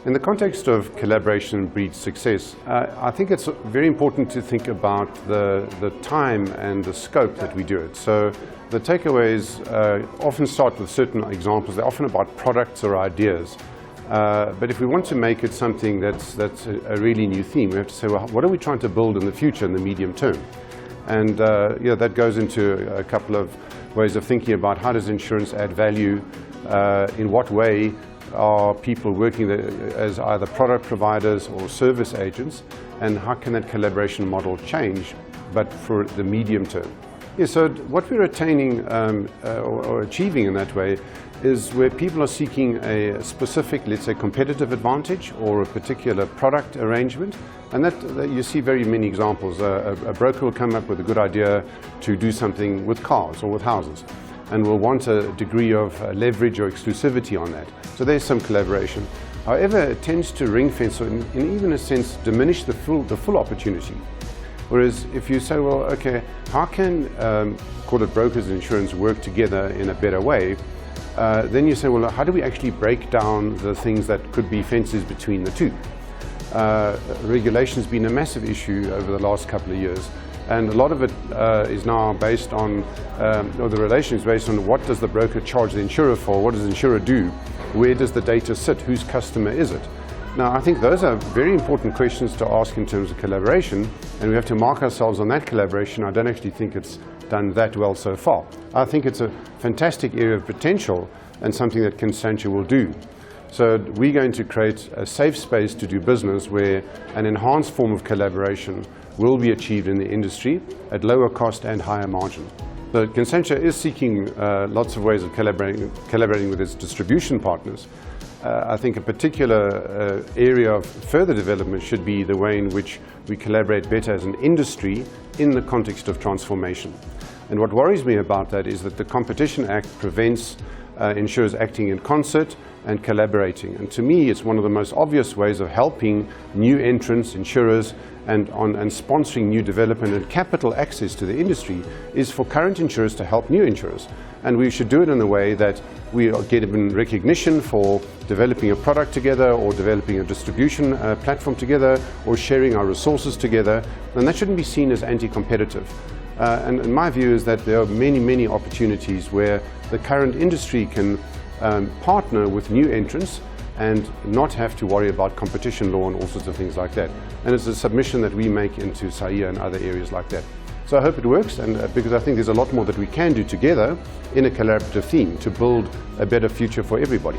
In the context of collaboration breeds success, I think it's very important to think about the time and the scope that we do it. So the takeaways often start with certain examples. They're often about products or ideas. But if we want to make it something that's a really new theme, we have to say, well, what are we trying to build in the future, in the medium term? And that goes into a couple of ways of thinking about how does insurance add value, in what way are people working as either product providers or service agents, and how can that collaboration model change, but for the medium term. Yeah, so what we're attaining or achieving in that way is where people are seeking a specific, let's say, competitive advantage or a particular product arrangement, and that you see very many examples. A broker will come up with a good idea to do something with cars or with houses, and will want a degree of leverage or exclusivity on that. So there's some collaboration. However, it tends to ring fence or in even a sense diminish the full opportunity. Whereas if you say, well, okay, how can, call it brokers and insurance, work together in a better way? Then you say, well, how do we actually break down the things that could be fences between the two? Regulation's been a massive issue over the last couple of years. And a lot of it is now based on, or the relation is based on what does the broker charge the insurer for, what does the insurer do, where does the data sit, whose customer is it? Now I think those are very important questions to ask in terms of collaboration, and we have to mark ourselves on that collaboration. I don't actually think it's done that well so far. I think it's a fantastic area of potential and something that Constantia will do. So we're going to create a safe space to do business where an enhanced form of collaboration will be achieved in the industry at lower cost and higher margin. So Constantia is seeking lots of ways of collaborating with its distribution partners. I think a particular area of further development should be the way in which we collaborate better as an industry in the context of transformation. And what worries me about that is that the Competition Act prevents insurers acting in concert and collaborating. And to me, it's one of the most obvious ways of helping new entrants, insurers, and sponsoring new development and capital access to the industry is for current insurers to help new insurers. And we should do it in a way that we get recognition for developing a product together or developing a distribution platform together or sharing our resources together. And that shouldn't be seen as anti-competitive. And my view is that there are many, many opportunities where the current industry can partner with new entrants and not have to worry about competition law and all sorts of things like that. And it's a submission that we make into FIA and other areas like that. So I hope it works, and because I think there's a lot more that we can do together in a collaborative theme to build a better future for everybody.